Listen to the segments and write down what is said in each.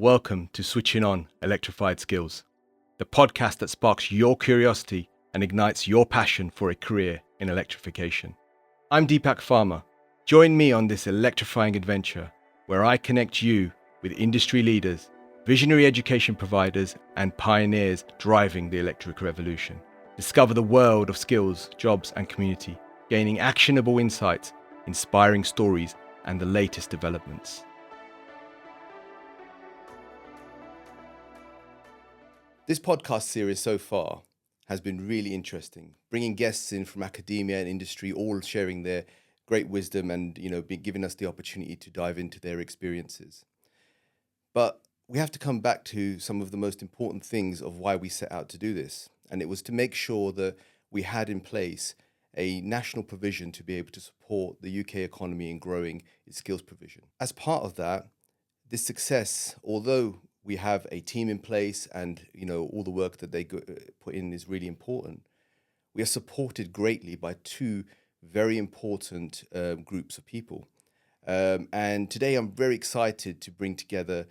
Welcome to Switching On Electrified Skills, the podcast that sparks your curiosity and ignites your passion for a career in electrification. I'm Deepak Farmer. Join me on this electrifying adventure where I connect you with industry leaders, visionary education providers, and pioneers driving the electric revolution. Discover the world of skills, jobs, and community, gaining actionable insights, inspiring stories, and the latest developments. This podcast series so far has been really interesting, bringing guests in from academia and industry, all sharing their great wisdom and, giving us the opportunity to dive into their experiences. But we have to come back to some of the most important things of why we set out to do this. And it was to make sure that we had in place a national provision to be able to support the UK economy in growing its skills provision. As part of that, this success, although we have a team in place and all the work that they put in is really important, we are supported greatly by two very important groups of people. And today I'm very excited to bring together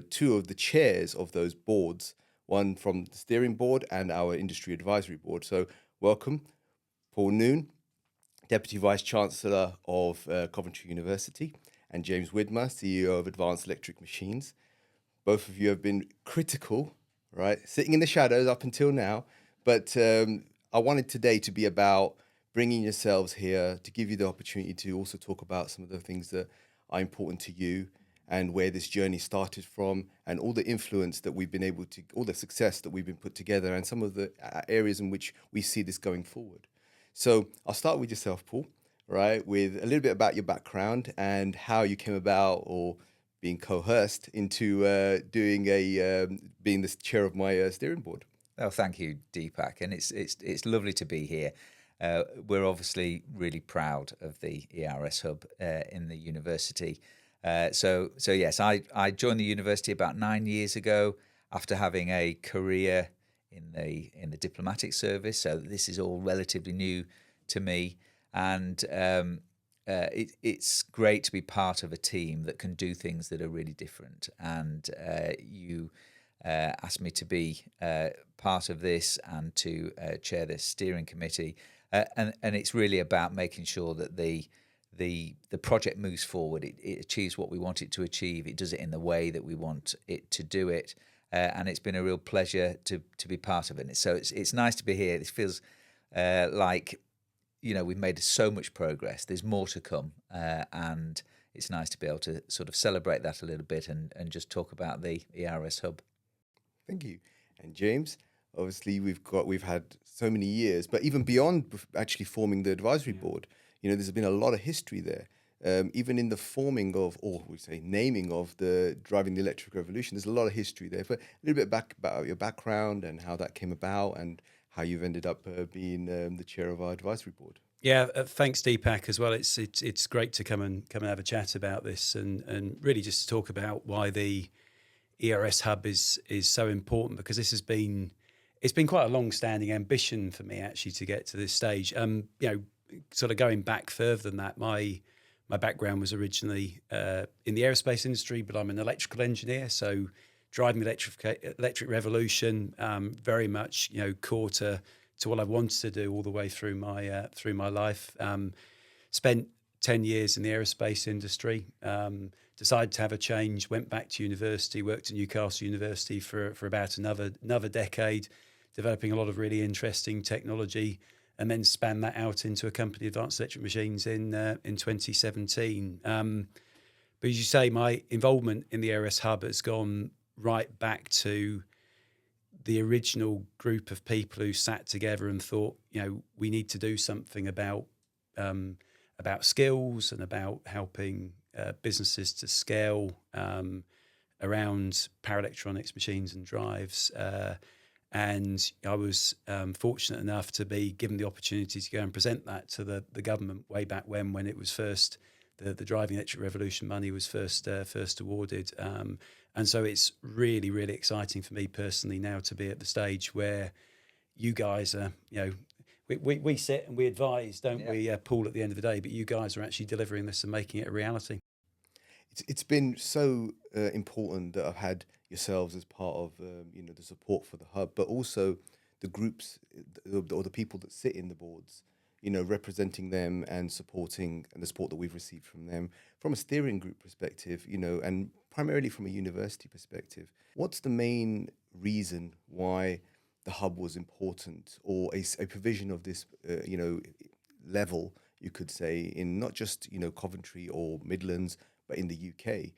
two of the chairs of those boards, one from the steering board and our industry advisory board. So welcome, Paul Noon, Deputy Vice Chancellor of Coventry University, and James Widmer, CEO of Advanced Electric Machines. Both of you have been critical, right? Sitting in the shadows up until now. But I wanted today to be about bringing yourselves here to give you the opportunity to also talk about some of the things that are important to you and where this journey started from and all the influence that we've been able to, all the success that we've been put together and some of the areas in which we see this going forward. So I'll start with yourself, Paul, right? With a little bit about your background and how you came about or being coerced into being the chair of my steering board. Oh, thank you, Deepak, and it's lovely to be here. We're obviously really proud of the ERS Hub in the university. So yes, I joined the university about 9 years ago after having a career in the diplomatic service. So this is all relatively new to me, and it's great to be part of a team that can do things that are really different. And you asked me to be part of this and to chair this steering committee. And it's really about making sure that the project moves forward. It achieves what we want it to achieve. It does it in the way that we want it to do it. And it's been a real pleasure to be part of it. So it's nice to be here. This feels like we've made so much progress. There's more to come, and it's nice to be able to sort of celebrate that a little bit and just talk about the ERS Hub. Thank you. And James, obviously we've had so many years, but even beyond actually forming the advisory board, there's been a lot of history there. Even in the forming of, or we say naming of the Driving the Electric Revolution, there's a lot of history there. But a little bit back about your background and how that came about and how you've ended up being the chair of our advisory board. Yeah, thanks, Deepak, as well. It's great to come and have a chat about this and really just to talk about why the ERS Hub is so important, because it's been quite a long-standing ambition for me actually to get to this stage. Sort of going back further than that, my background was originally in the aerospace industry, but I'm an electrical engineer, so driving the electric revolution, very much core to what I wanted to do all the way through my life. Spent 10 years in the aerospace industry. Decided to have a change. Went back to university. Worked at Newcastle University for about another decade, developing a lot of really interesting technology, and then span that out into a company, Advanced Electric Machines, in 2017. But as you say, my involvement in the ERS Hub has gone right back to the original group of people who sat together and thought, we need to do something about skills and about helping businesses to scale around power electronics, machines and drives. And I was fortunate enough to be given the opportunity to go and present that to the government way back when it was first, the Driving Electric Revolution money was first awarded. And so it's really, really exciting for me personally now to be at the stage where you guys are, we sit and we advise, don't we, Paul, at the end of the day, but you guys are actually delivering this and making it a reality. It's been so important that I've had yourselves as part of the support for the hub, but also the groups or the people that sit in the boards, representing them and supporting and the support that we've received from them from a steering group perspective, and primarily from a university perspective. What's the main reason why the hub was important, or a provision of this, level, you could say, in not just Coventry or Midlands, but in the UK?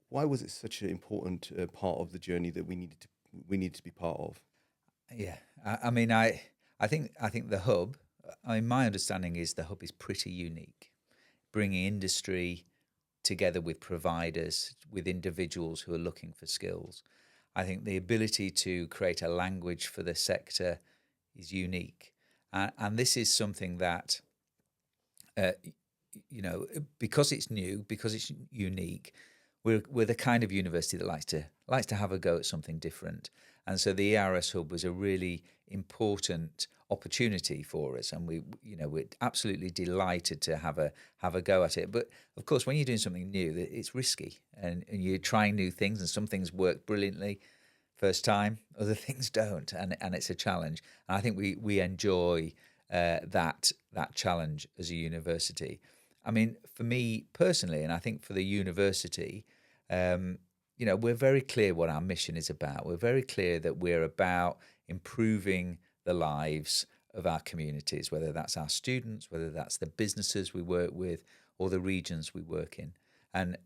Why was it such an important part of the journey that we needed to be part of? Yeah, I mean, I think the hub. I mean, my understanding is the hub is pretty unique, bringing industry together with providers, with individuals who are looking for skills. I think the ability to create a language for the sector is unique, and this is something that, uh, because it's new, because it's unique. We're the kind of university that likes to have a go at something different, and so the ERS Hub was a really important opportunity for us, and we're absolutely delighted to have a go at it. But of course, when you're doing something new, it's risky, and you're trying new things, and some things work brilliantly first time, other things don't, and it's a challenge. And I think we enjoy that challenge as a university. I mean, for me personally, and I think for the university, we're very clear what our mission is about. We're very clear that we're about improving the lives of our communities, whether that's our students, whether that's the businesses we work with, or the regions we work in, and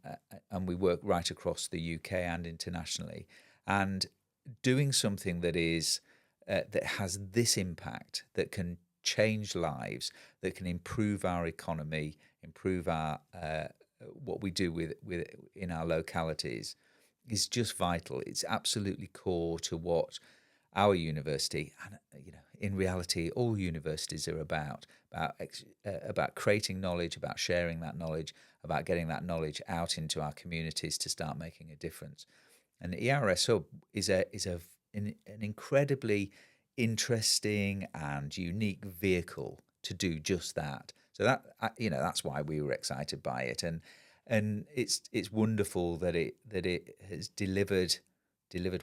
we work right across the UK and internationally, and doing something that has this impact, that can change lives, that can improve our economy, improve our what we do with in our localities, is just vital. It's absolutely core to what our university, and in reality, all universities are about creating knowledge, about sharing that knowledge, about getting that knowledge out into our communities to start making a difference. And the ERS Hub is an incredibly interesting and unique vehicle to do just that. So that's why we were excited by it, and it's wonderful that it has delivered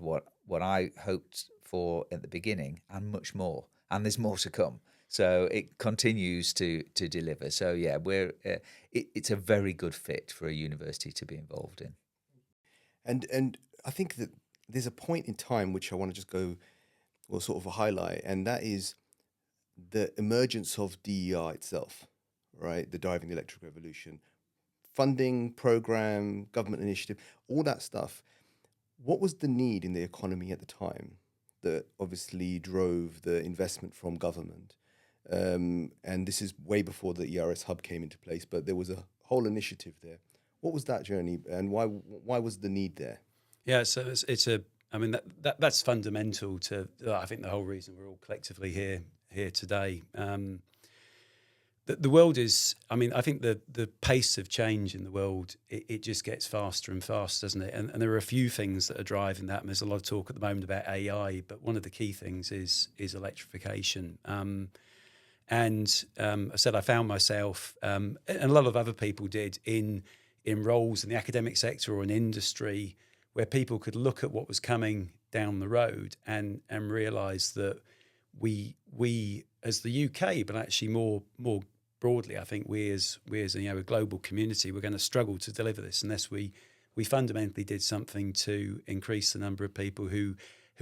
what I hoped for at the beginning, and much more, and there's more to come. So it continues to deliver. So yeah, it's a very good fit for a university to be involved in. And I think that there's a point in time which I want to just go, or sort of a highlight, and that is the emergence of DER itself, right? The Driving the Electric Revolution, funding, program, government initiative, all that stuff. What was the need in the economy at the time that obviously drove the investment from government? And this is way before the ERS Hub came into place, but there was a whole initiative there. What was that journey, and why was the need there? Yeah, so it's a. I mean that's fundamental to. I think the whole reason we're all collectively here today. The world is. I mean, I think the pace of change in the world it just gets faster and faster, doesn't it? And there are a few things that are driving that. And there's a lot of talk at the moment about AI, but one of the key things is electrification. I said I found myself, and a lot of other people did, in roles in the academic sector or in industry, where people could look at what was coming down the road and realise that we as the UK, but actually more broadly, I think we as a global community, we're going to struggle to deliver this unless we fundamentally did something to increase the number of people who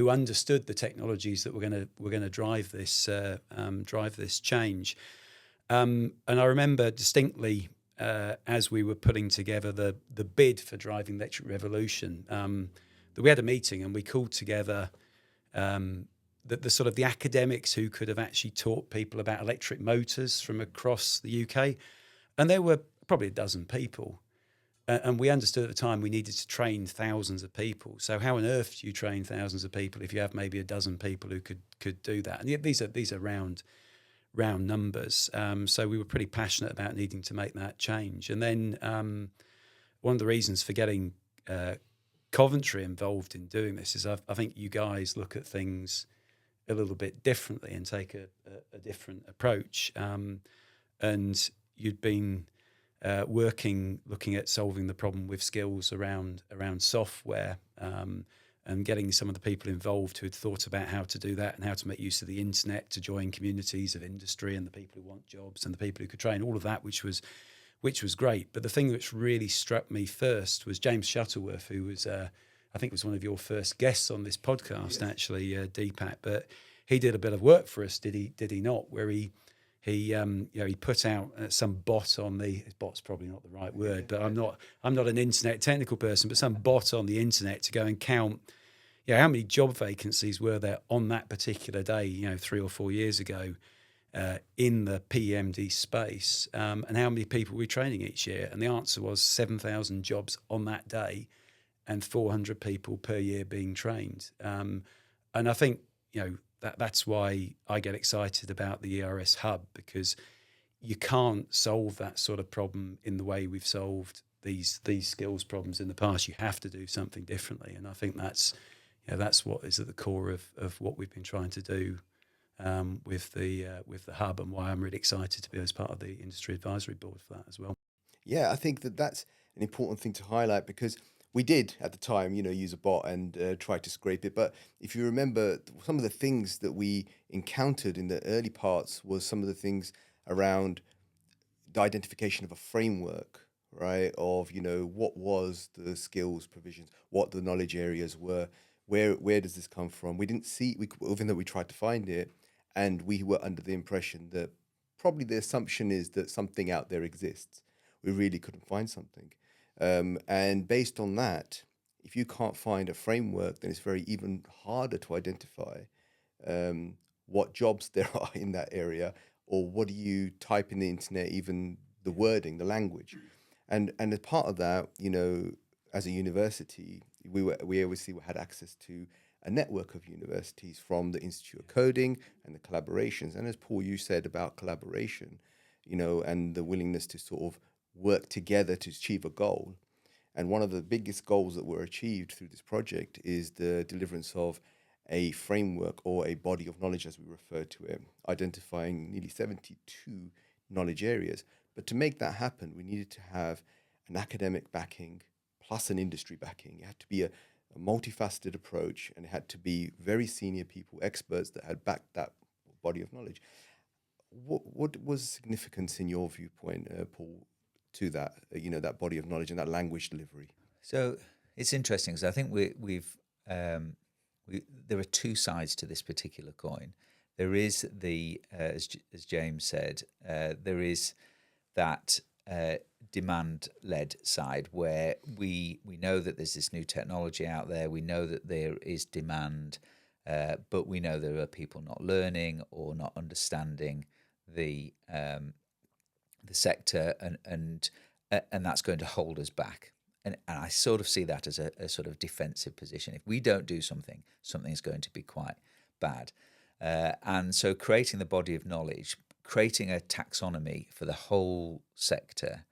understood the technologies that were going to drive this change. And I remember distinctly, as we were putting together the bid for Driving the Electric Revolution, that we had a meeting and we called together the sort of the academics who could have actually taught people about electric motors from across the UK. And there were probably a dozen people. And we understood at the time we needed to train thousands of people. So how on earth do you train thousands of people if you have maybe a dozen people who could do that? And yet these are round numbers. So we were pretty passionate about needing to make that change. And then one of the reasons for getting Coventry involved in doing this is I think you guys look at things a little bit differently and take a different approach. And you'd been looking at solving the problem with skills around software, and getting some of the people involved who had thought about how to do that and how to make use of the internet to join communities of industry and the people who want jobs and the people who could train, all of that, which was great. But the thing which really struck me first was James Shuttleworth, who was, I think was one of your first guests on this podcast, actually, Deepak. But he did a bit of work for us, did he not? Where he put out some bot on the, bot's probably not the right word, but I'm not an internet technical person, but some bot on the internet to go and count, how many job vacancies were there on that particular day, 3 or 4 years ago, in the PMD space, and how many people we're training each year. And the answer was 7,000 jobs on that day and 400 people per year being trained. And I think, that's why I get excited about the ERS Hub, because you can't solve that sort of problem in the way we've solved these skills problems in the past. You have to do something differently. And I think that's what is at the core of what we've been trying to do with the hub, and why I'm really excited to be as part of the industry advisory board for that as well. Yeah, I think that's an important thing to highlight, because we did at the time, use a bot and try to scrape it. But if you remember, some of the things that we encountered in the early parts was some of the things around the identification of a framework, right? Of, what was the skills provisions, what the knowledge areas were, where does this come from? We didn't see, even though we tried to find it, and we were under the impression that probably the assumption is that something out there exists. We really couldn't find something. And based on that, if you can't find a framework, then it's very even harder to identify what jobs there are in that area, or what do you type in the internet, even the wording, the language. And as part of that, as a university, we obviously had access to a network of universities from the Institute of Coding and the collaborations. And as Paul, you said about collaboration, and the willingness to sort of work together to achieve a goal. And one of the biggest goals that were achieved through this project is the deliverance of a framework, or a body of knowledge, as we refer to it, identifying nearly 72 knowledge areas. But to make that happen, we needed to have an academic backing plus an industry backing. It had to be a multifaceted approach, and it had to be very senior people, experts that had backed that body of knowledge. What was significance in your viewpoint, Paul, to that, that body of knowledge and that language delivery? So it's interesting, because I think there are two sides to this particular coin. There is the, as James said, there is that demand-led side, where we know that there's this new technology out there. We know that there is demand, but we know there are people not learning or not understanding the sector, and that's going to hold us back. And I sort of see that as a sort of defensive position. If we don't do something, something's going to be quite bad. And so creating the body of knowledge, creating a taxonomy for the whole sector,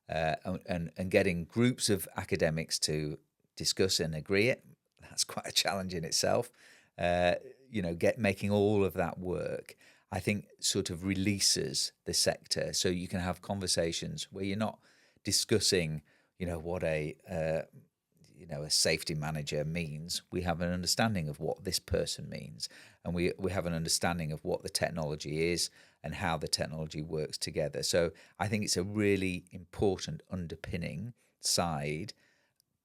and getting groups of academics to discuss and agree it, that's quite a challenge in itself. Making all of that work, I think, sort of releases the sector, so you can have conversations where you're not discussing, what a safety manager means. We have an understanding of what this person means, and we have an understanding of what the technology is and how the technology works together. So I think it's a really important underpinning side,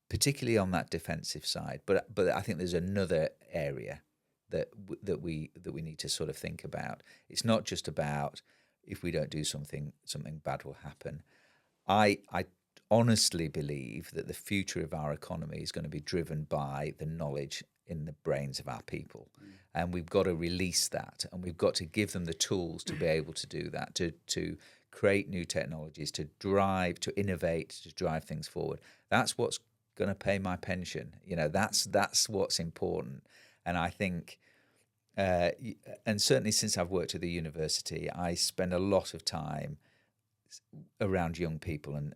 particularly on that defensive side. But I think there's another area that we need to sort of think about. It's not just about, if we don't do something bad will happen. I honestly believe that the future of our economy is going to be driven by the knowledge in the brains of our people. And we've got to release that, and we've got to give them the tools to be able to do that, to create new technologies, to innovate, to drive things forward. That's what's going to pay my pension. That's what's important. And I think, and certainly since I've worked at the university, I spend a lot of time around young people and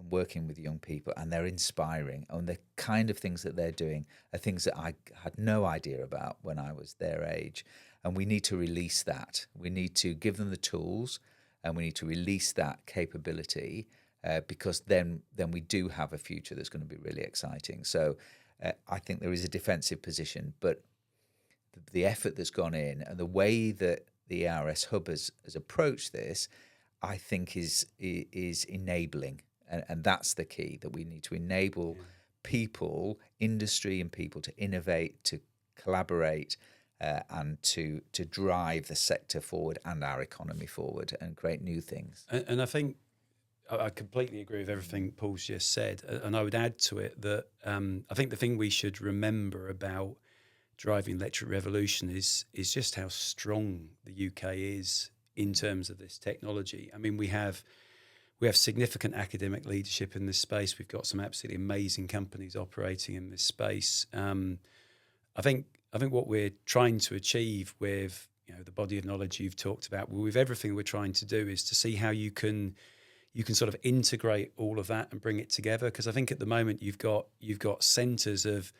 working with young people, and they're inspiring, and the kind of things that they're doing are things that I had no idea about when I was their age. And we need to release that. We need to give them the tools, and we need to release that capability because then we do have a future that's going to be really exciting. So I think there is a defensive position, but the effort that's gone in and the way that the ERS Hub has approached this, I think is enabling, and that's the key, that we need to enable people, industry and people to innovate, to collaborate, and to drive the sector forward and our economy forward and create new things. And I think I completely agree with everything Paul's just said, and I would add to it that I think the thing we should remember about driving electric revolution is just how strong the UK is in terms of this technology. I mean, we have significant academic leadership in this space. We've got some absolutely amazing companies operating in this space. I think what we're trying to achieve with the body of knowledge you've talked about, with everything we're trying to do, is to see how you can sort of integrate all of that and bring it together. Because I think at the moment you've got centres of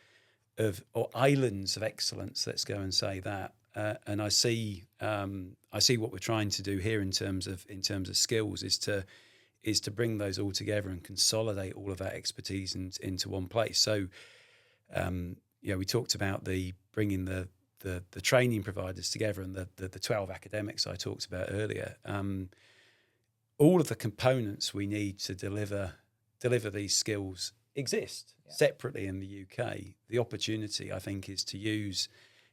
or islands of excellence. Let's go and say that. And I see what we're trying to do here in terms of skills is to bring those all together and consolidate all of that expertise into one place. So, we talked about bringing the training providers together and the 12 academics I talked about earlier. All of the components we need to deliver these skills exist separately in the UK. The opportunity, I think, is to use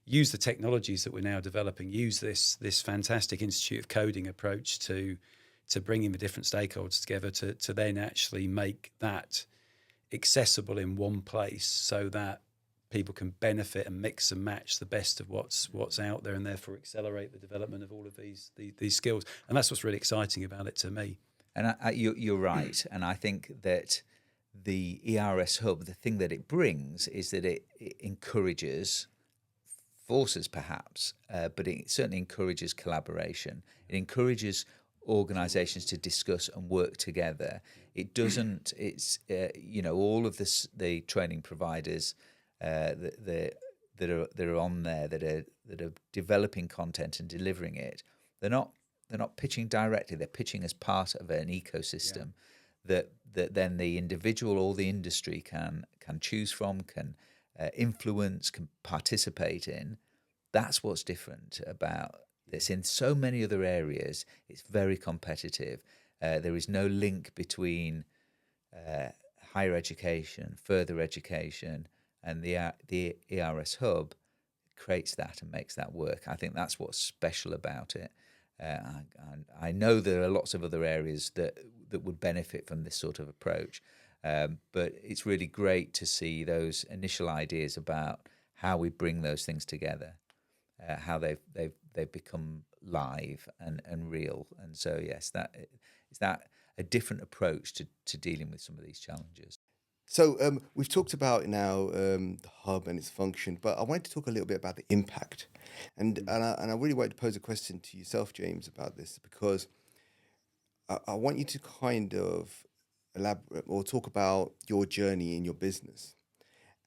the technologies that we're now developing, use this fantastic Institute of Coding approach to bringing the different stakeholders together to then actually make that accessible in one place so that people can benefit and mix and match the best of what's out there, and therefore accelerate the development of all of these skills. And that's what's really exciting about it to me. And you're right. And I think that the ERS Hub, the thing that it brings is that it encourages forces, perhaps, but it certainly encourages collaboration. It encourages organisations to discuss and work together. It doesn't. It's all of the training providers that are on there that are developing content and delivering it. They're not pitching directly. They're pitching as part of an ecosystem that then the individual or the industry can choose from, can influence, can participate in. That's what's different about this. In so many other areas, it's very competitive. There is no link between higher education, further education, and the ERS Hub creates that and makes that work. I think that's what's special about it. I know there are lots of other areas that would benefit from this sort of approach, but it's really great to see those initial ideas about how we bring those things together, how they've become live and real. And so yes, is that a different approach to dealing with some of these challenges. So we've talked about now the hub and its function, but I wanted to talk a little bit about the impact, and I really wanted to pose a question to yourself, James, about this, because I want you to kind of elaborate or talk about your journey in your business,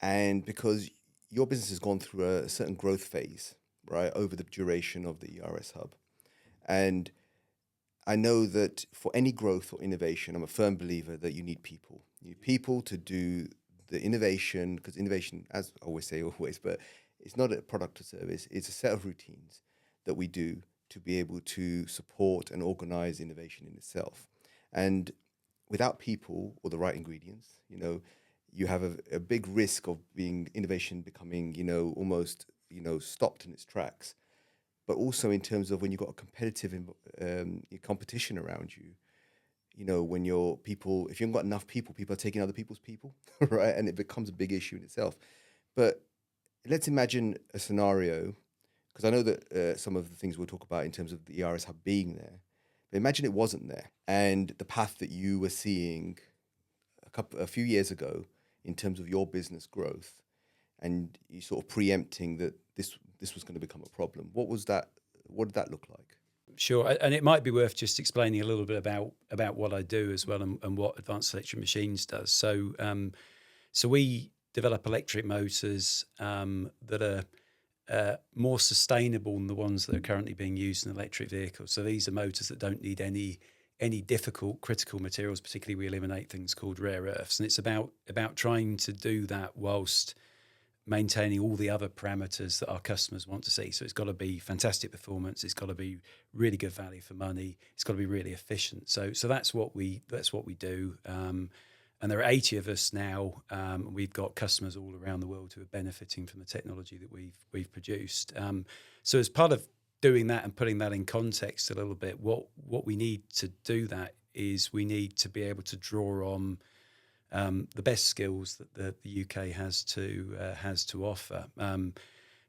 and because your business has gone through a certain growth phase, right, over the duration of the ERS Hub, and I know that for any growth or innovation, I'm a firm believer that you need people. You need people to do the innovation, because innovation, as I always say, but it's not a product or service. It's a set of routines that we do to be able to support and organize innovation in itself. And without people or the right ingredients, you have a big risk of innovation becoming, almost, stopped in its tracks. But also in terms of when you've got a competitive competition around you, when if you haven't got enough people are taking other people's people, right? And it becomes a big issue in itself. But let's imagine a scenario, because I know that some of the things we'll talk about in terms of the ERS Hub being there, but imagine it wasn't there, and the path that you were seeing a few years ago in terms of your business growth, and you sort of preempting that this was going to become a problem. What was that? What did that look like? Sure, and it might be worth just explaining a little bit about what I do as well, and what Advanced Electric Machines does. So, so we develop electric motors that are more sustainable than the ones that are currently being used in electric vehicles. So these are motors that don't need any any difficult critical materials. Particularly, we eliminate things called rare earths, and it's about trying to do that whilst maintaining all the other parameters that our customers want to see. So it's got to be fantastic performance. It's got to be really good value for money. It's got to be really efficient. So that's what we do. And there are 80 of us now. We've got customers all around the world who are benefiting from the technology that we've produced. So as part of doing that and putting that in context a little bit, what we need to do that is we need to be able to draw on the best skills that the UK has to offer.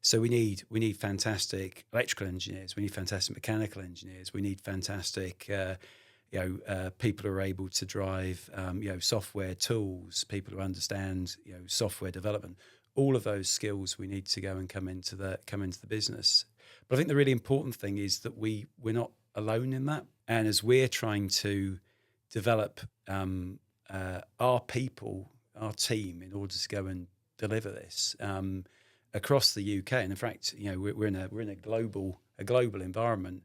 So we need fantastic electrical engineers. We need fantastic mechanical engineers. We need fantastic people who are able to drive software tools. People who understand software development. All of those skills we need to go and come into the business. But I think the really important thing is that we're not alone in that. And as we're trying to develop our people, our team, in order to go and deliver this across the UK, and in fact, we're in a global environment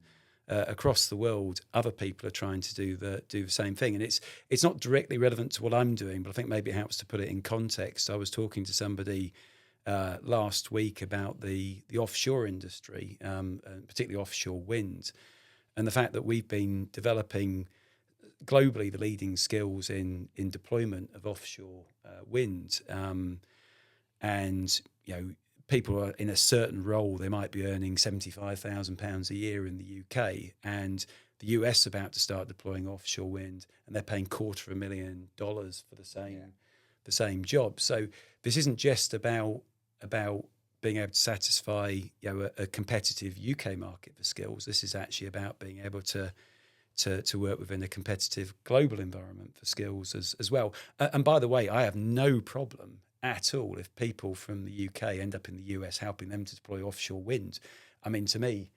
across the world. Other people are trying to do the same thing, and it's not directly relevant to what I'm doing, but I think maybe it helps to put it in context. I was talking to somebody last week about the offshore industry, and particularly offshore wind, and the fact that we've been developing globally the leading skills in deployment of offshore wind, and people are in a certain role. They might be earning £75,000 a year in the UK, and the US about to start deploying offshore wind, and they're paying $250,000 for the same job. So this isn't just about being able to satisfy a competitive UK market for skills. This is actually about being able to work within a competitive global environment for skills as well. And by the way, I have no problem at all if people from the UK end up in the US helping them to deploy offshore wind. I mean, to me,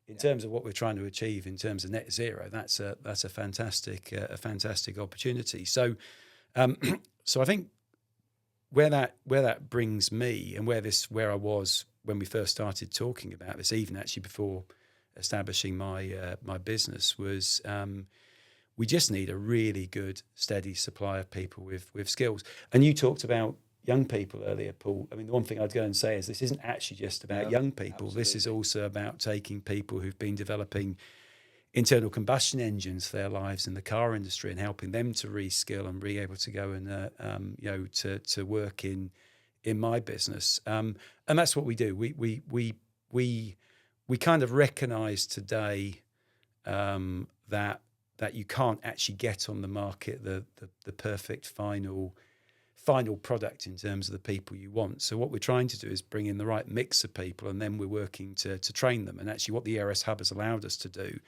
in terms of what we're trying to achieve in terms of net zero, that's a fantastic opportunity. So, so I think where that brings me, and where I was when we first started talking about this, even actually before establishing my business, was we just need a really good, steady supply of people with skills. And you talked about young people earlier, Paul. I mean, the one thing I'd go and say is this isn't actually just about young people. Absolutely. This is also about taking people who've been developing internal combustion engines for their lives in the car industry and helping them to reskill and be able to go and to work in my business. And that's what we do. We kind of recognise today that you can't actually get on the market the perfect final product in terms of the people you want. So what we're trying to do is bring in the right mix of people, and then we're working to train them. And actually what the ERS Hub has allowed us to do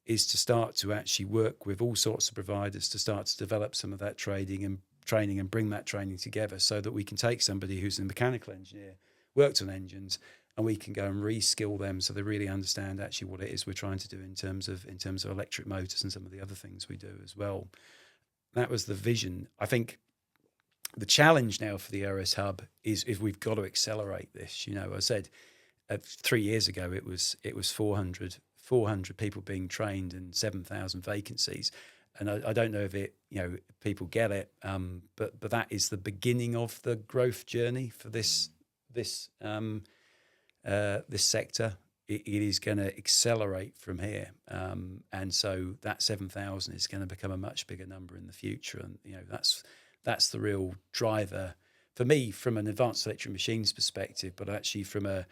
is to start to actually work with all sorts of providers to start to develop some of that training and bring that training together so that we can take somebody who's a mechanical engineer, worked on engines, and we can go and reskill them so they really understand actually what it is we're trying to do in terms of electric motors and some of the other things we do as well. That was the vision. I think the challenge now for the ERS Hub is we've got to accelerate this. I said 3 years ago it was 400 people being trained and 7,000 vacancies, and I don't know if people get it, but that is the beginning of the growth journey for this sector. It is going to accelerate from here, and so that 7,000 is going to become a much bigger number in the future, and that's the real driver for me from an advanced electric machines perspective, but actually from a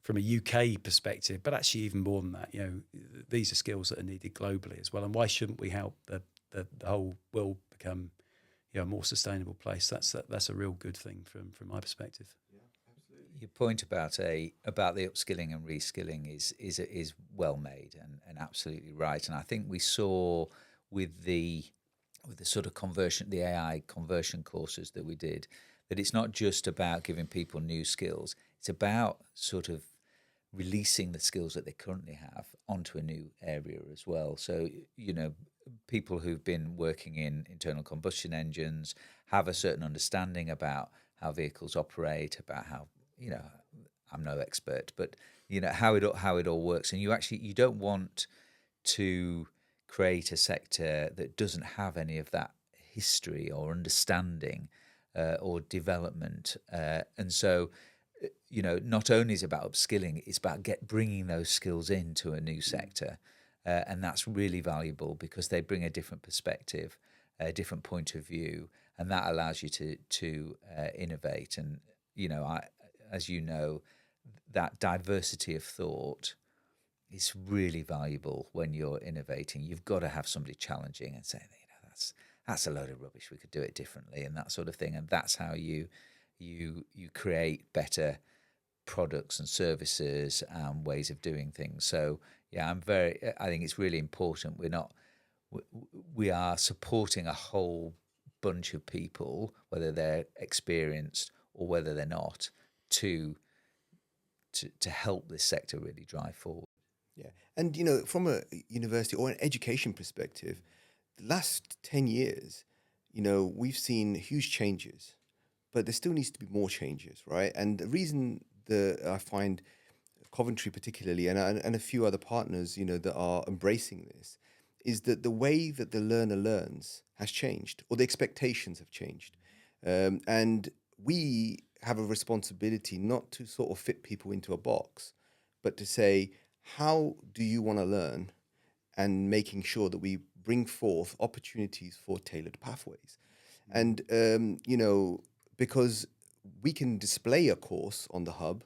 UK perspective, but actually even more than that. These are skills that are needed globally as well, and why shouldn't we help the whole world become a more sustainable place? That's a real good thing from my perspective. Your point about the upskilling and reskilling is well made and absolutely right. And I think we saw with the sort of conversion, the AI conversion courses that we did, that it's not just about giving people new skills. It's about sort of releasing the skills that they currently have onto a new area as well. So, people who've been working in internal combustion engines have a certain understanding about how vehicles operate, about how, I'm no expert, but how it all works. And you don't want to create a sector that doesn't have any of that history or understanding or development. And so, not only is it about upskilling, it's about bringing those skills into a new sector. And that's really valuable because they bring a different perspective, a different point of view, and that allows you to innovate. And, as you know, that diversity of thought is really valuable when you're innovating. You've got to have somebody challenging and saying, that's a load of rubbish. We could do it differently, and that sort of thing. And that's how you create better products and services and ways of doing things. So yeah, I think it's really important. We are supporting a whole bunch of people, whether they're experienced or whether they're not, to help this sector really drive forward. Yeah. And, from a university or an education perspective, the last 10 years, we've seen huge changes, but there still needs to be more changes, right? And the reason that I find Coventry particularly and a few other partners, that are embracing this is that the way that the learner learns has changed, or the expectations have changed. And we have a responsibility not to sort of fit people into a box, but to say, how do you want to learn, and making sure that we bring forth opportunities for tailored pathways. And, because we can display a course on the hub,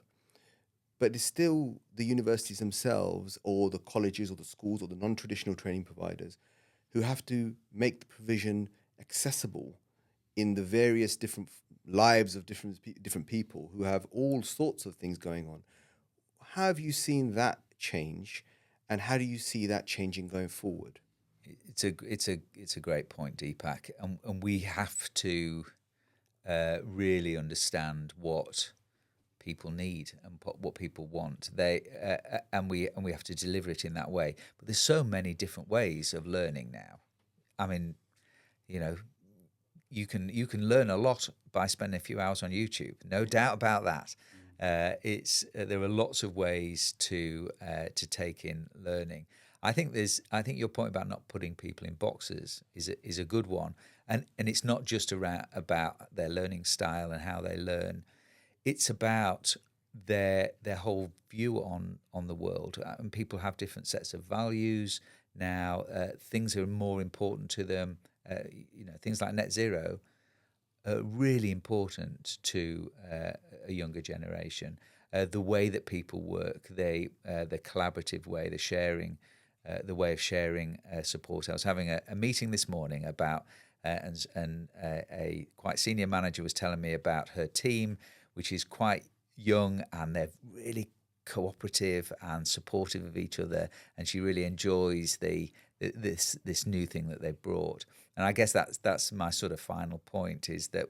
but it's still the universities themselves or the colleges or the schools or the non-traditional training providers who have to make the provision accessible in the various different lives of different people who have all sorts of things going on. How have you seen that change, and how do you see that changing going forward? It's a great point, Deepak, and we have to really understand what people need and what people want. And we have to deliver it in that way. But there's so many different ways of learning now. I mean, you can learn a lot by spending a few hours on YouTube. No doubt about that. There are lots of ways to take in learning. I think your point about not putting people in boxes is a good one, and it's not just about their learning style and how they learn. It's about their whole view on the world, and people have different sets of values now. Things are more important to them. Things like net zero are really important to a younger generation. The way that people work, the collaborative way, the way of sharing support. I was having a meeting this morning about, and a quite senior manager was telling me about her team, which is quite young, and they're really cooperative and supportive of each other, and she really enjoys this new thing that they've brought. And I guess that's my sort of final point, is that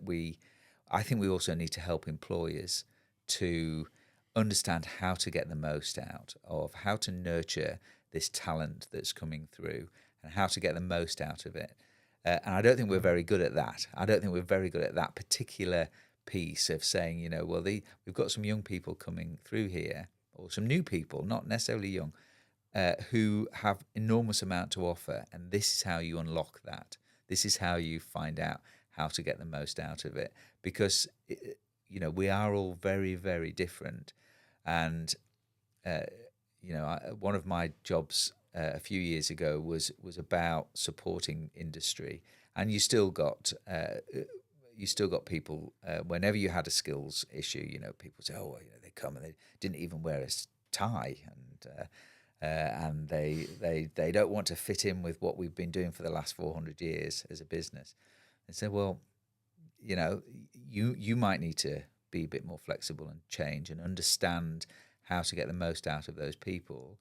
I think we also need to help employers to understand how to get the most out of, how to nurture this talent that's coming through, and how to get the most out of it. And I don't think we're very good at that. I don't think we're very good at that particular piece of saying, we've got some young people coming through here, or some new people, not necessarily young, who have enormous amount to offer, and this is how you unlock that. This is how you find out how to get the most out of it, because we are all very, very different. And one of my jobs a few years ago was about supporting industry, and you still got people whenever you had a skills issue. People say, they come and they didn't even wear a tie, and they don't want to fit in with what we've been doing for the last 400 years as a business. And say, well, you might need to be a bit more flexible and change and understand how to get the most out of those people,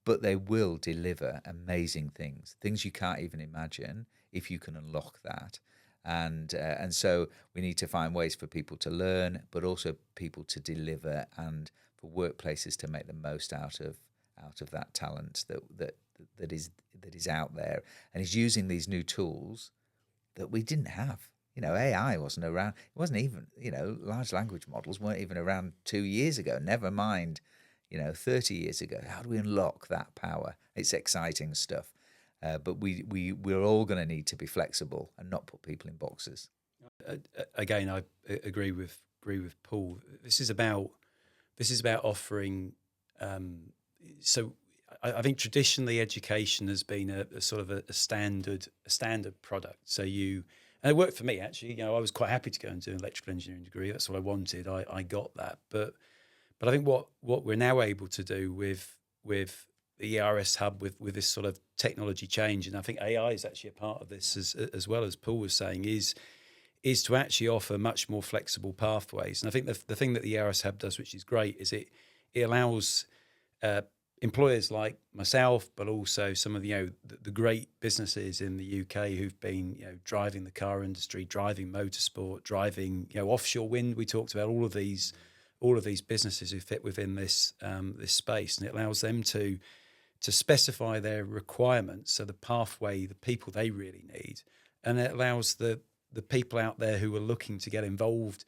but they will deliver amazing things you can't even imagine if you can unlock that. And so we need to find ways for people to learn, but also people to deliver, and for workplaces to make the most out of that talent that is out there, and is using these new tools that we didn't have. AI wasn't around. It wasn't even, large language models weren't even around 2 years ago, never mind, 30 years ago. How do we unlock that power? It's exciting stuff. But we're all going to need to be flexible and not put people in boxes. Again, I agree with Paul. This is about offering. So I think traditionally education has been a sort of a standard product. So and it worked for me actually. You know, I was quite happy to go and do an electrical engineering degree. That's what I wanted. I got that. But I think what we're now able to do with the ERS Hub, with this sort of technology change, and I think AI is actually a part of this as well, as Paul was saying, is to actually offer much more flexible pathways. And I think the thing that the ERS Hub does, which is great, is it allows employers like myself, but also some of the great businesses in the UK who've been driving the car industry, driving motorsport, driving offshore wind. We talked about all of these businesses who fit within this space, and it allows them to specify their requirements, so the pathway, the people they really need, and it allows the people out there who are looking to get involved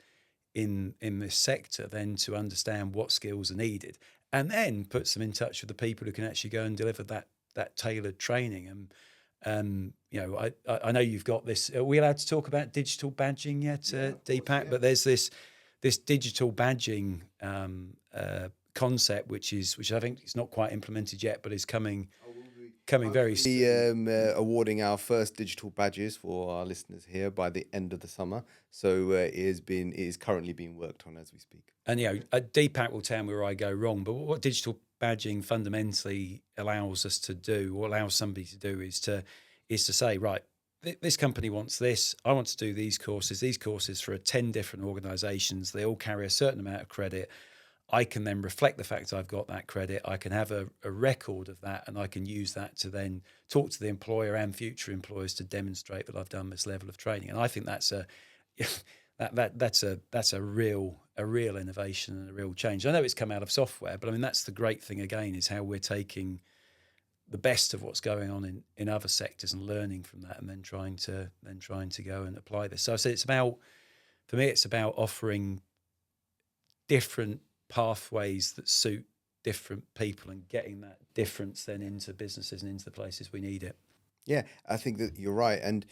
in this sector then to understand what skills are needed, and then puts them in touch with the people who can actually go and deliver that tailored training. And I know you've got this. Are we allowed to talk about digital badging yet, Deepak? Course, yeah. But there's this digital badging concept, which I think is not quite implemented yet, but is coming very soon. Awarding our first digital badges for our listeners here by the end of the summer. So it is currently being worked on as we speak. And Deepak will tell me where I go wrong, but what digital badging fundamentally allows us to do, or allows somebody to do, is to say, right, this company wants this. I want to do these courses for 10 different organisations. They all carry a certain amount of credit. I can then reflect the fact I've got that credit. I can have a record of that, and I can use that to then talk to the employer and future employers to demonstrate that I've done this level of training. And I think that's a real innovation and a real change. I know it's come out of software, but I mean that's the great thing again, is how we're taking the best of what's going on in other sectors and learning from that, and then trying to go and apply this. So I say for me it's about offering different pathways that suit different people and getting that difference then into businesses and into the places we need it. Yeah, I think that you're right. And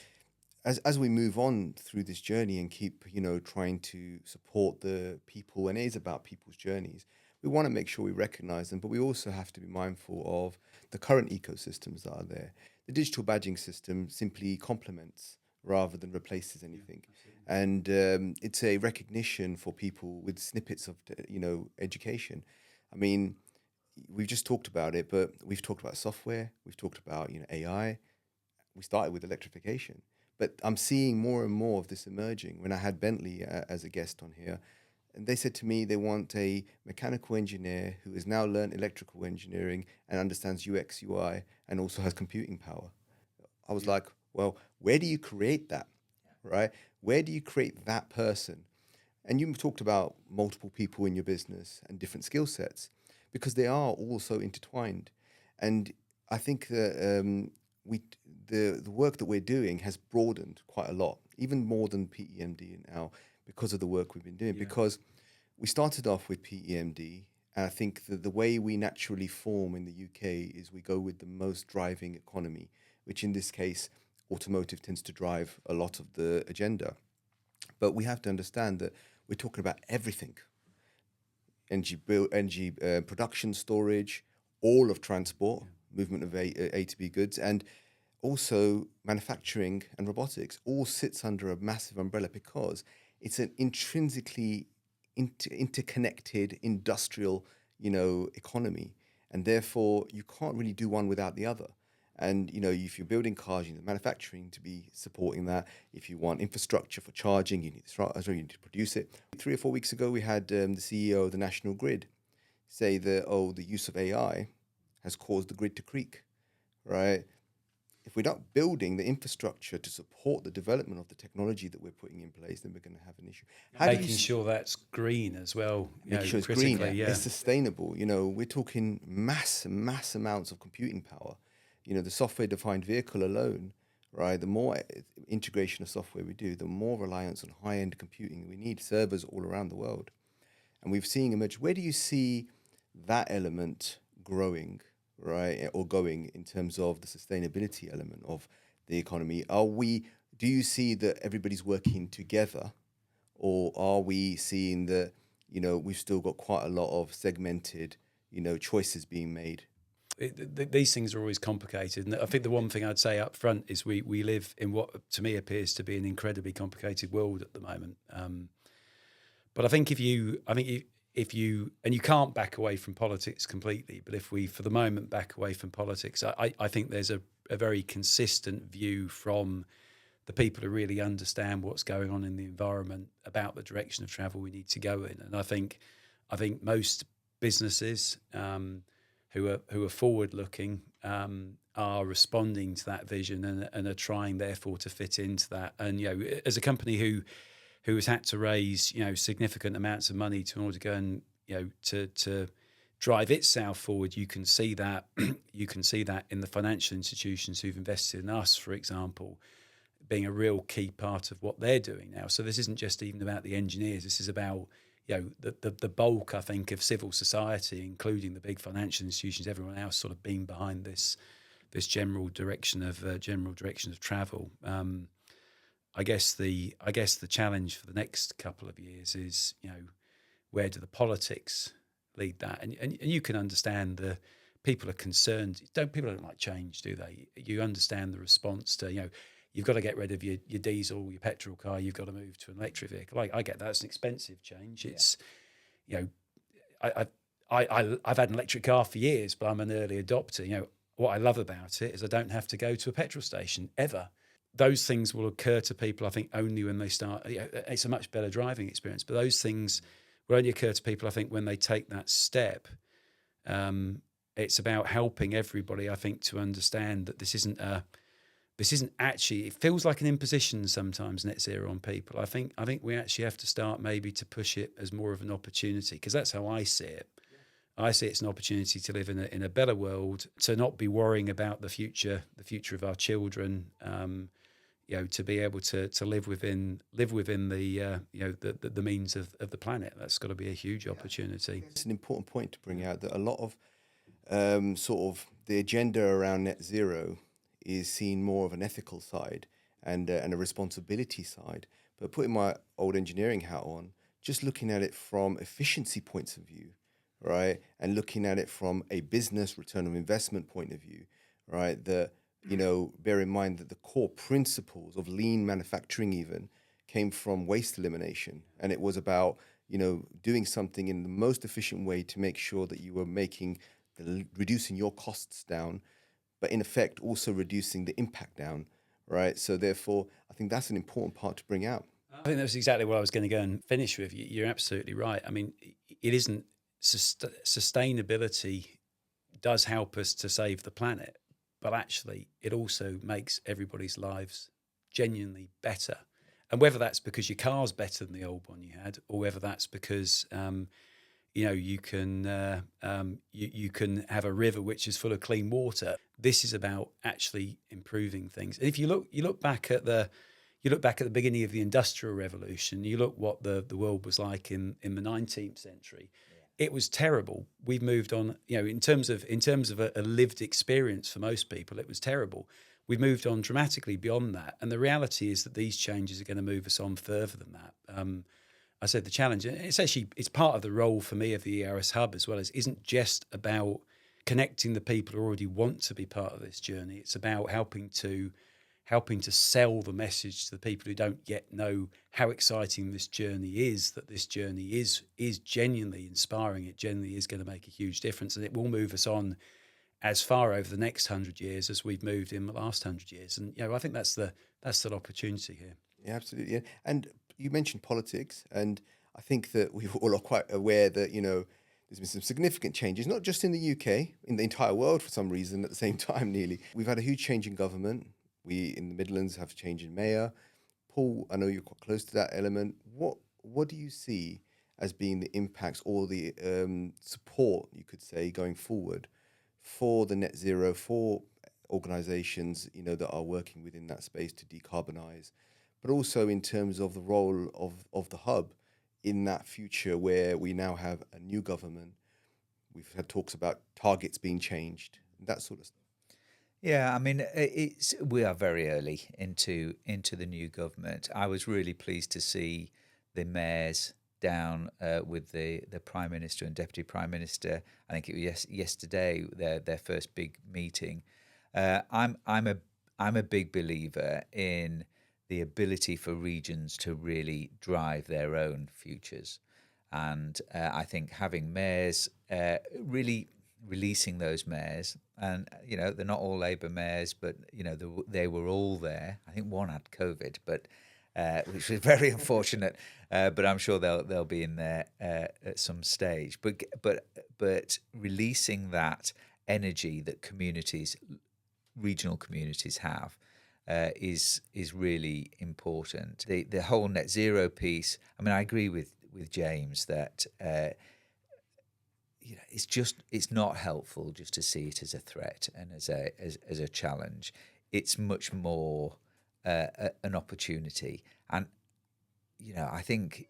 as we move on through this journey and keep, trying to support the people, and it is about people's journeys, we want to make sure we recognize them, but we also have to be mindful of the current ecosystems that are there. The digital badging system simply complements rather than replaces anything. And it's a recognition for people with snippets of, education. I mean, we've just talked about it, but we've talked about software, we've talked about, AI. We started with electrification, but I'm seeing more and more of this emerging. When I had Bentley as a guest on here, and they said to me they want a mechanical engineer who has now learned electrical engineering and understands UX, UI, and also has computing power. I was like, well, where do you create that, right? Where do you create that person? And you talked about multiple people in your business and different skill sets, because they are all so intertwined. And I think that the work that we're doing has broadened quite a lot, even more than PEMD now, because of the work we've been doing. Yeah. Because we started off with PEMD, and I think that the way we naturally form in the UK is we go with the most driving economy, which in this case, automotive tends to drive a lot of the agenda. But we have to understand that we're talking about everything. Energy production, storage, all of transport, movement of A to B goods, and also manufacturing and robotics all sits under a massive umbrella, because it's an intrinsically interconnected industrial, economy. And therefore, you can't really do one without the other. And, if you're building cars, you need manufacturing to be supporting that. If you want infrastructure for charging, you need to produce it. 3 or 4 weeks ago, we had the CEO of the National Grid say that, the use of AI has caused the grid to creak, right? If we're not building the infrastructure to support the development of the technology that we're putting in place, then we're going to have an issue. Making sure that's green as well. Making sure it's green, it's sustainable. We're talking mass amounts of computing power. The software-defined vehicle alone, right? The more integration of software we do, the more reliance on high-end computing we need, servers all around the world. And we've seen emerge. Where do you see that element growing right, or going in terms of the sustainability element of the economy? Do you see that everybody's working together, or are we seeing that, we've still got quite a lot of segmented, choices being made? These things are always complicated, and I think the one thing I'd say up front is we live in what to me appears to be an incredibly complicated world at the moment. But I think if you and you can't back away from politics completely, but if we for the moment back away from politics, I think there's a very consistent view from the people who really understand what's going on in the environment about the direction of travel we need to go in. And I think most businesses who are forward looking are responding to that vision and are trying therefore to fit into that. And as a company who has had to raise significant amounts of money in order to go and to drive itself forward, you can see that in the financial institutions who've invested in us, for example, being a real key part of what they're doing now. So this isn't just even about the engineers. This is about the bulk, I think, of civil society, including the big financial institutions, everyone else sort of being behind this general direction of travel. I guess the challenge for the next couple of years is where do the politics lead that? And you can understand the people are concerned. People don't like change, do they? You understand the response to you've got to get rid of your diesel, your petrol car. You've got to move to an electric vehicle. I get that. It's an expensive change. It's, I've had an electric car for years, but I'm an early adopter. What I love about it is I don't have to go to a petrol station ever. Those things will occur to people, I think, only when they start. It's a much better driving experience, but those things will only occur to people, I think, when they take that step. It's about helping everybody, I think, to understand that this isn't actually, it feels like an imposition sometimes, net zero on people. I think we actually have to start maybe to push it as more of an opportunity, because that's how I see it. Yeah. I see it's an opportunity to live in a better world, to not be worrying about the future of our children, to be able to live within the means of the planet. That's got to be a huge opportunity. It's an important point to bring out that a lot of sort of the agenda around net zero is seen more of an ethical side and a responsibility side. But putting my old engineering hat on, just looking at it from efficiency points of view, right, and looking at it from a business return of investment point of view, right, bear in mind that the core principles of lean manufacturing even came from waste elimination. And it was about, doing something in the most efficient way to make sure that you were reducing your costs down, but in effect also reducing the impact down, right? So therefore, I think that's an important part to bring out. I think that's exactly what I was going to go and finish with. You're absolutely right. I mean, it isn't sustainability does help us to save the planet, but actually it also makes everybody's lives genuinely better. And whether that's because your car's better than the old one you had, or whether that's because you can have a river which is full of clean water. This is about actually improving things. And if you look back at the beginning of the Industrial Revolution, you look what the world was like in the 19th century. Yeah. It was terrible. We've moved on. In terms of a lived experience for most people, it was terrible. We've moved on dramatically beyond that, and the reality is that these changes are going to move us on further than that. I said the challenge, it's part of the role for me of the ERS Hub as well, isn't just about connecting the people who already want to be part of this journey. It's about helping to sell the message to the people who don't yet know how exciting this journey is, that this journey is genuinely inspiring. It genuinely is going to make a huge difference, and it will move us on as far over the next 100 years as we've moved in the last 100 years. And I think that's the opportunity here. Yeah, absolutely. Yeah. And you mentioned politics, and I think that we all are quite aware that, there's been some significant changes, not just in the UK, in the entire world for some reason at the same time nearly. We've had a huge change in government. We, in the Midlands, have a change in mayor. Paul, I know you're quite close to that element. What do you see as being the impacts or the support, you could say, going forward for the net zero, for organisations, that are working within that space to decarbonise, but also in terms of the role of the hub in that future where we now have a new government? We've had talks about targets being changed, that sort of stuff? Yeah, I mean, we are very early into the new government. I was really pleased to see the mayors down with the Prime Minister and Deputy Prime Minister. I think it was yesterday their first big meeting. I'm a big believer in the ability for regions to really drive their own futures, and I think having mayors really releasing those mayors, and they're not all Labour mayors, but they were all there. I think one had COVID, but which was very unfortunate. But I'm sure they'll be in there at some stage. But releasing that energy that regional communities have is really important. The whole net zero piece. I mean, I agree with James that it's not helpful just to see it as a threat and as a challenge. It's much more an opportunity, and I think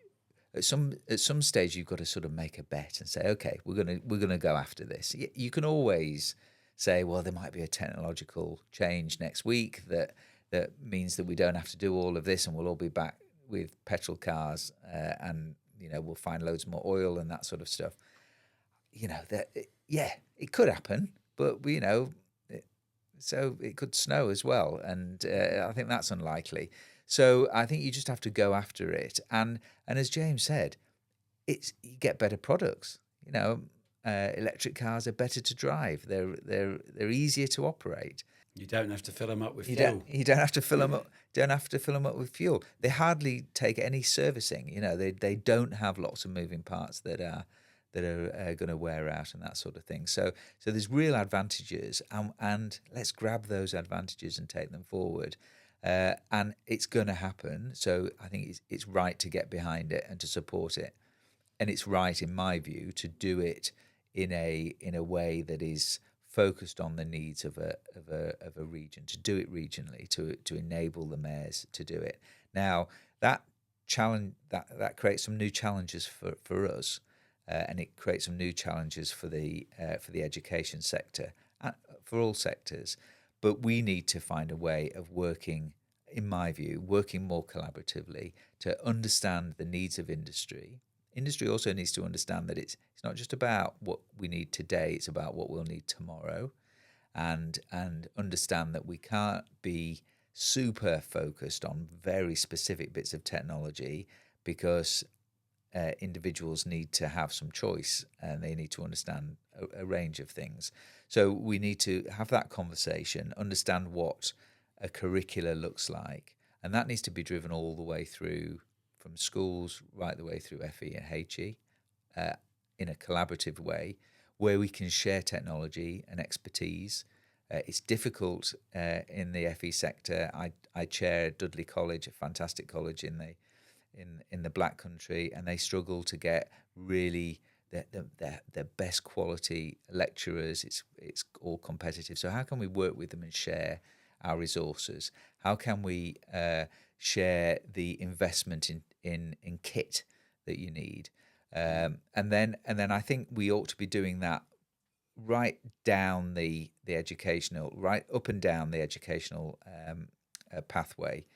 at some stage you've got to sort of make a bet and say, okay, we're gonna go after this. You can always say, well, there might be a technological change next week that means that we don't have to do all of this, and we'll all be back with petrol cars, and we'll find loads more oil and that sort of stuff. It could happen, but so it could snow as well, and I think that's unlikely. So I think you just have to go after it, and as James said, you get better products. Electric cars are better to drive. They're easier to operate. You don't have to fill them up with fuel. You don't have to fill them up. Don't have to fill them up with fuel. They hardly take any servicing. They don't have lots of moving parts that are going to wear out and that sort of thing. So there's real advantages, and let's grab those advantages and take them forward. And it's going to happen. So I think it's right to get behind it and to support it, and it's right, in my view, to do it in a way that is focused on the needs of a region, to do it regionally, to enable the mayors to do it. Now that challenge that creates some new challenges for us. And it creates some new challenges for the education sector, for all sectors. But we need to find a way of working, in my view, working more collaboratively to understand the needs of industry. Industry also needs to understand that it's not just about what we need today; it's about what we'll need tomorrow, and understand that we can't be super focused on very specific bits of technology, because individuals need to have some choice, and they need to understand a range of things. So we need to have that conversation, understand what a curricula looks like, and that needs to be driven all the way through, from schools right the way through FE and HE, in a collaborative way where we can share technology and expertise. It's difficult in the FE sector. I chair Dudley College, a fantastic college in the Black Country, and they struggle to get really the best quality lecturers. It's all competitive. So how can we work with them and share our resources? How can we share the investment in kit that you need? And then I think we ought to be doing that right down the educational, right up and down the educational pathway.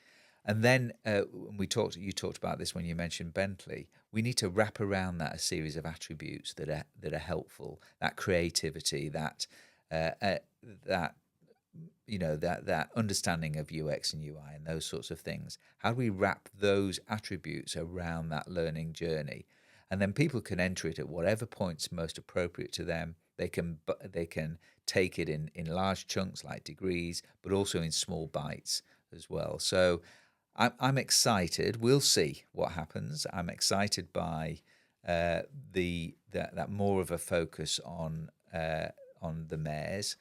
And then you talked about this when you mentioned Bentley. We need to wrap around that a series of attributes that are helpful. That creativity, that understanding of UX and UI and those sorts of things. How do we wrap those attributes around that learning journey? And then people can enter it at whatever point's most appropriate to them. They can take it in large chunks like degrees, but also in small bites as well. So I'm excited. We'll see what happens. I'm excited by that more of a focus on the mayors,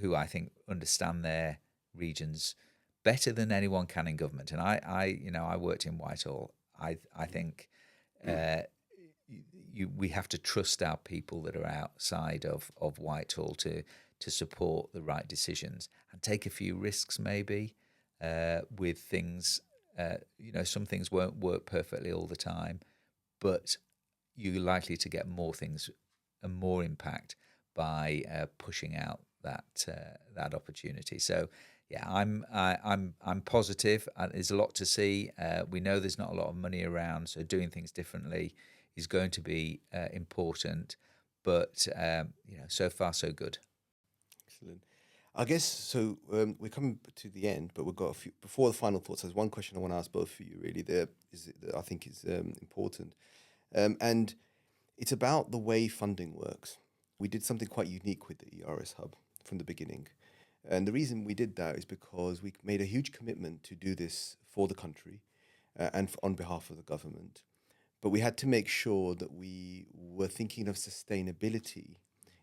who I think understand their regions better than anyone can in government. And I worked in Whitehall. I think we have to trust our people that are outside of Whitehall to support the right decisions and take a few risks maybe. With things, some things won't work perfectly all the time, but you're likely to get more things and more impact by pushing out that opportunity. So yeah, I'm positive. There's a lot to see. We know there's not a lot of money around, so doing things differently is going to be important. But so far so good. Excellent. I guess so. We're coming to the end, but we've got a few before the final thoughts. There's one question I want to ask both of you. Really, that I think is important, and it's about the way funding works. We did something quite unique with the ERS Hub from the beginning, and the reason we did that is because we made a huge commitment to do this for the country, and on behalf of the government. But we had to make sure that we were thinking of sustainability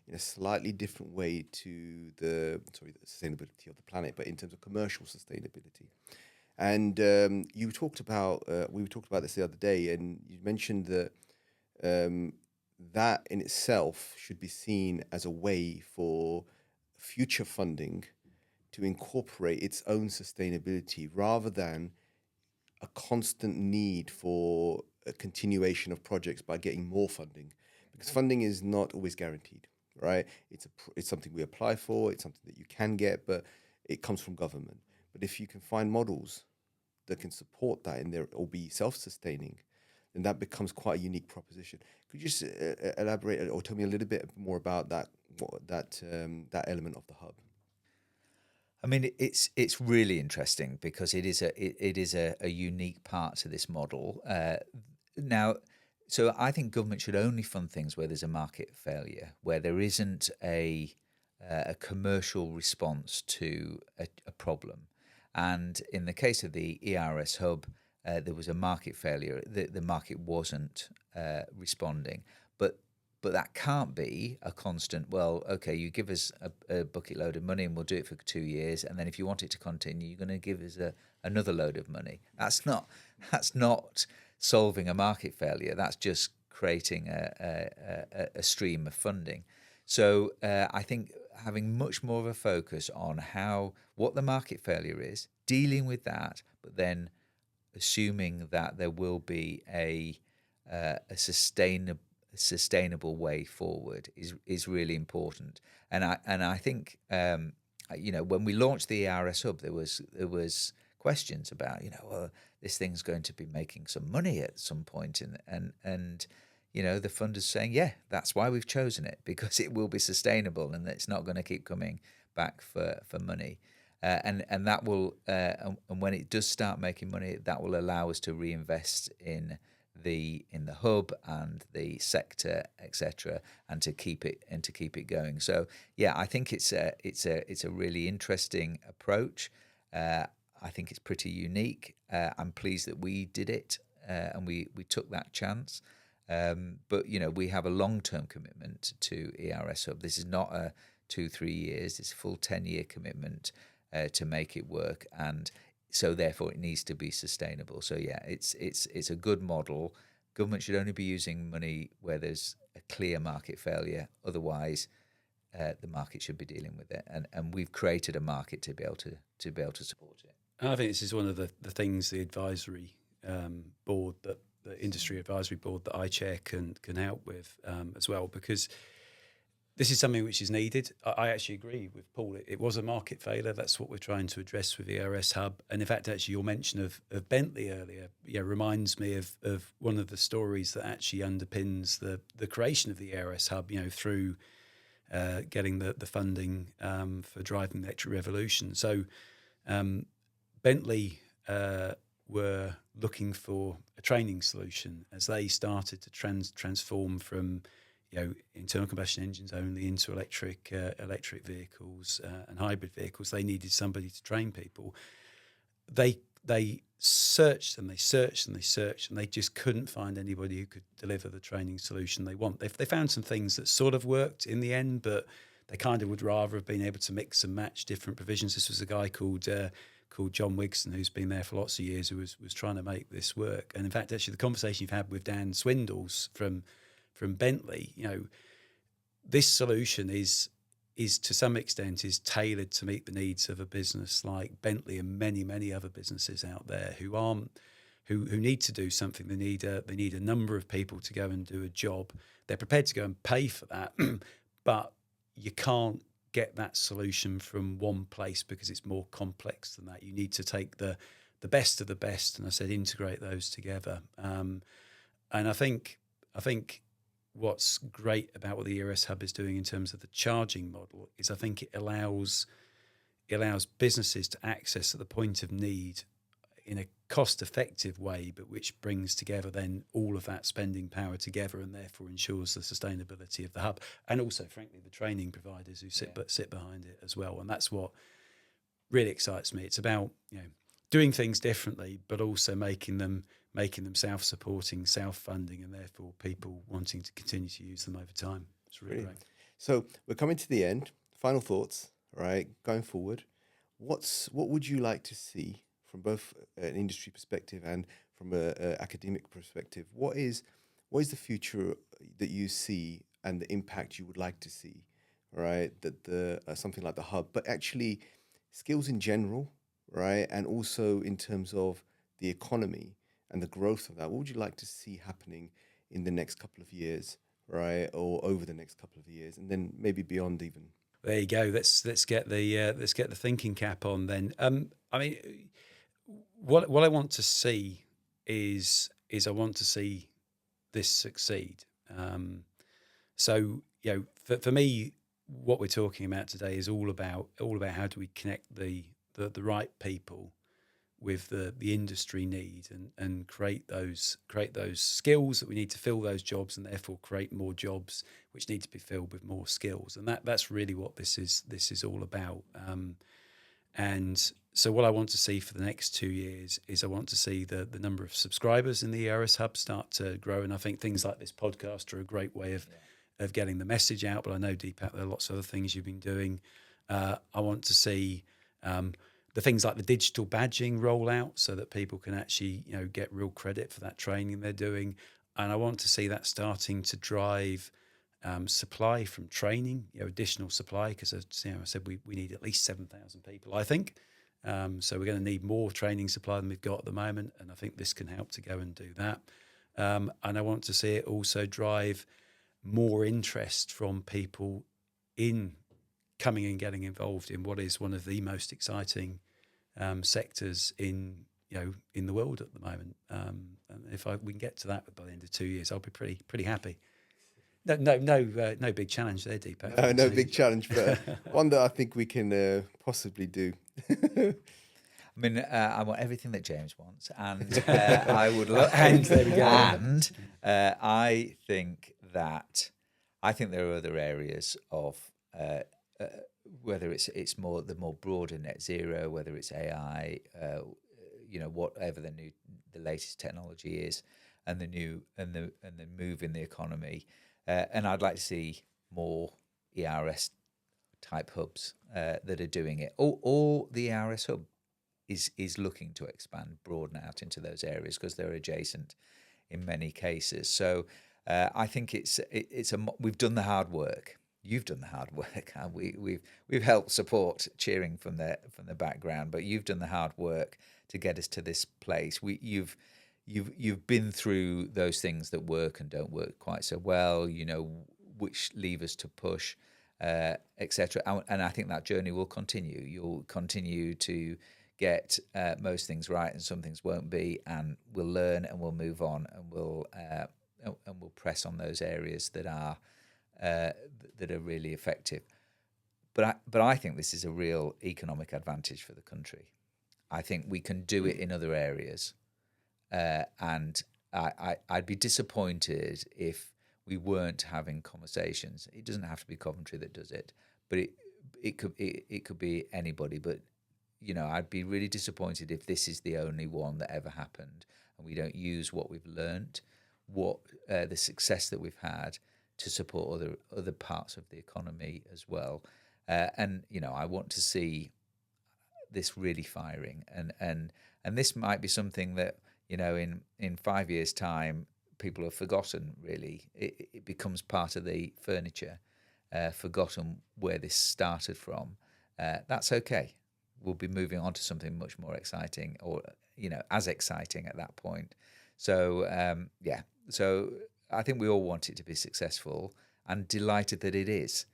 in a slightly different way to the sustainability of the planet, but in terms of commercial sustainability. And you talked about we talked about this the other day, and you mentioned that that in itself should be seen as a way for future funding to incorporate its own sustainability rather than a constant need for a continuation of projects by getting more funding, because funding is not always guaranteed, right? It's something we apply for, it's something that you can get, but it comes from government. But if you can find models that can support that in there or be self-sustaining, then that becomes quite a unique proposition. Could you just elaborate or tell me a little bit more about that element of the hub? I mean, it's really interesting because it is a unique part to this model. Now, so I think government should only fund things where there's a market failure, where there isn't a commercial response to a problem. And in the case of the ERS Hub, there was a market failure. The market wasn't responding, but that can't be a constant. Well, okay, you give us a bucket load of money and we'll do it for 2 years, and then if you want it to continue, you're going to give us another load of money. That's not solving a market failure. That's just creating a stream of funding. So I think having much more of a focus on what the market failure is, dealing with that, but then assuming that there will be a sustainable way forward is really important. And I think when we launched the ERS Hub, there was questions about this thing's going to be making some money at some point, and the funders saying, yeah, that's why we've chosen it, because it will be sustainable and it's not going to keep coming back for money. And that will and when it does start making money, that will allow us to reinvest in the hub and the sector, etc., and to keep it going. So yeah, I think it's a really interesting approach. I think it's pretty unique. I'm pleased that we did it and we took that chance. But we have a long-term commitment to ERS Hub. This is not a 2-3 years. It's a full 10-year commitment to make it work, and so therefore it needs to be sustainable. So yeah, it's a good model. Government should only be using money where there's a clear market failure. Otherwise, the market should be dealing with it, and we've created a market to be able to support it. And I think this is one of the things the advisory board, the industry advisory board that I chair can help with as well, because this is something which is needed. I actually agree with Paul. It was a market failure. That's what we're trying to address with the ERS Hub. And in fact, actually, your mention of Bentley earlier reminds me of one of the stories that actually underpins the creation of the ERS Hub, through getting the funding for driving the electric revolution. So Bentley were looking for a training solution as they started to transform from internal combustion engines only into electric vehicles and hybrid vehicles. They needed somebody to train people. They searched and they searched and they searched, and they just couldn't find anybody who could deliver the training solution they want. They found some things that sort of worked in the end, but they kind of would rather have been able to mix and match different provisions. This was a guy called John Wigson, who's been there for lots of years, who was trying to make this work. And in fact, actually, the conversation you've had with Dan Swindles from Bentley, this solution is to some extent is tailored to meet the needs of a business like Bentley and many other businesses out there who need to do something. They need a number of people to go and do a job. They're prepared to go and pay for that, but you can't get that solution from one place because it's more complex than that. You need to take the best of the best, and I said integrate those together. And I think what's great about what the ERS Hub is doing in terms of the charging model is I think it allows businesses to access at the point of need in a cost-effective way, but which brings together then all of that spending power together, and therefore ensures the sustainability of the hub, and also, frankly, the training providers who sit behind it as well. And that's what really excites me. It's about doing things differently, but also making them self-supporting, self-funding, and therefore people wanting to continue to use them over time. It's really great. So we're coming to the end. Final thoughts, right? Going forward, what would you like to see from both an industry perspective and from an academic perspective? What is the future that you see and the impact you would like to see, right? That something like the hub, but actually skills in general, right? And also in terms of the economy and the growth of that. What would you like to see happening in the next couple of years, right? Or over the next couple of years, and then maybe beyond even? There you go. Let's get the thinking cap on then. I mean, what I want to see is I want to see this succeed. So for me, what we're talking about today is all about how do we connect the right people with the industry need and create those skills that we need to fill those jobs, and therefore create more jobs which need to be filled with more skills. And that's really what this is all about. And so what I want to see for the next 2 years is I want to see the number of subscribers in the ERS Hub start to grow. And I think things like this podcast are a great way of getting the message out. But I know, Deepak, there are lots of other things you've been doing. I want to see the things like the digital badging roll out so that people can actually get real credit for that training they're doing. And I want to see that starting to drive supply from training, additional supply, because I said we need at least 7,000 people, I think. So we're going to need more training supply than we've got at the moment, and I think this can help to go and do that. And I want to see it also drive more interest from people in coming and getting involved in what is one of the most exciting sectors in the world at the moment. And if we can get to that by the end of 2 years, I'll be pretty happy. No big challenge there, Deepak. No big challenge, but one that I think we can possibly do. I mean, I want everything that James wants, and I would love. And I think there are other areas of whether it's more broader net zero, whether it's AI, whatever the latest technology is, and the move in the economy. And I'd like to see more ERS type hubs that are doing it. Or the ERS hub is looking to expand, broaden out into those areas because they're adjacent in many cases. So I think we've done the hard work. You've done the hard work. We've helped support, cheering from the background, but you've done the hard work to get us to this place. You've been through those things that work and don't work quite so well, which levers to push, etc. And I think that journey will continue. You'll continue to get most things right, and some things won't be, and we'll learn and we'll move on, and we'll press on those areas that are really effective. But I think this is a real economic advantage for the country. I think we can do it in other areas. And I'd be disappointed if we weren't having conversations. It doesn't have to be Coventry that does it, but it could be anybody. But I'd be really disappointed if this is the only one that ever happened, and we don't use what we've learnt, the success that we've had to support other parts of the economy as well. And I want to see this really firing, and this might be something that. In 5 years' time, people have forgotten, really. It becomes part of the furniture, forgotten where this started from. That's okay. We'll be moving on to something much more exciting, or, as exciting at that point. So, So I think we all want it to be successful, and delighted that it is.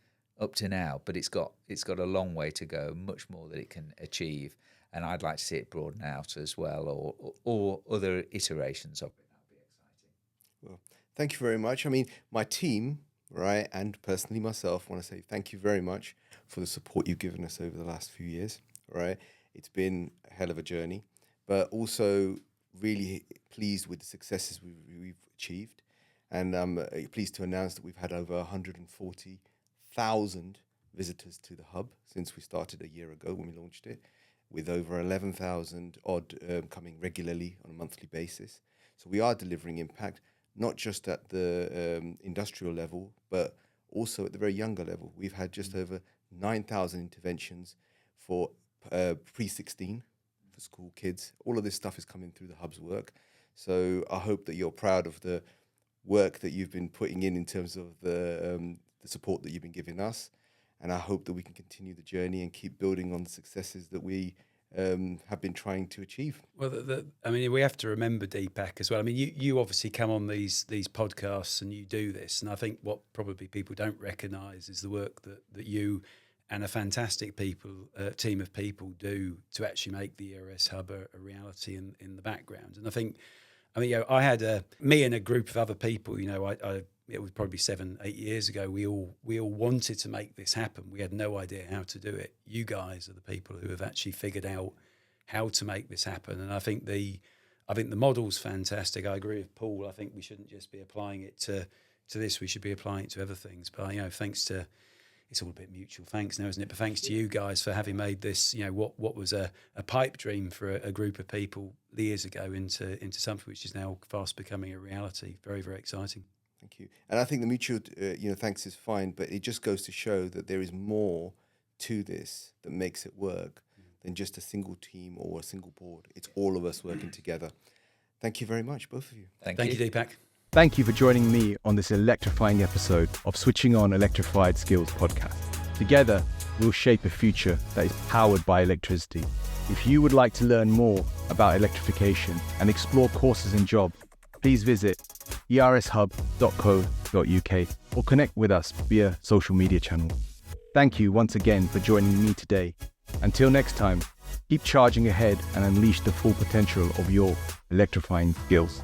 up to now, but it's got a long way to go, much more that it can achieve, and I'd like to see it broaden out as well, or other iterations of it. That would be exciting. Well, thank you very much. I mean, my team, right, and personally myself, want to say thank you very much for the support you've given us over the last few years, right? It's been a hell of a journey, but also really pleased with the successes we've achieved. And I'm pleased to announce that we've had over 140,000 visitors to the hub since we started a year ago when we launched it, with over 11,000 odd coming regularly on a monthly basis. So we are delivering impact, not just at the industrial level, but also at the very younger level. We've had just over 9,000 interventions for pre-16 for school kids. All of this stuff is coming through the hub's work. So I hope that you're proud of the work that you've been putting in terms of the support that you've been giving us. And I hope that we can continue the journey and keep building on the successes that we have been trying to achieve. Well, I mean, we have to remember, Deepak, as well. I mean, you obviously come on these podcasts and you do this, and I think what probably people don't recognise is the work that you and a fantastic team of people do to actually make the ERS Hub a reality in the background. And I think, I had me and a group of other people. It was probably 7-8 years ago. We all wanted to make this happen. We had no idea how to do it. You guys are the people who have actually figured out how to make this happen. And I think the model's fantastic. I agree with Paul. I think we shouldn't just be applying it to this. We should be applying it to other things. But thanks to, it's all a bit mutual thanks now, isn't it? But thanks to you guys for having made this, what was a pipe dream for a group of people years ago into something which is now fast becoming a reality. Very, very exciting. Thank you. And I think the mutual, thanks is fine, but it just goes to show that there is more to this that makes it work than just a single team or a single board. It's all of us working together. Thank you very much, both of you. Thank you, Deepak. Thank you for joining me on this electrifying episode of Switching On Electrified Skills podcast. Together, we'll shape a future that is powered by electricity. If you would like to learn more about electrification and explore courses and jobs, please visit ershub.co.uk or connect with us via social media channels. Thank you once again for joining me today. Until next time, keep charging ahead and unleash the full potential of your electrifying skills.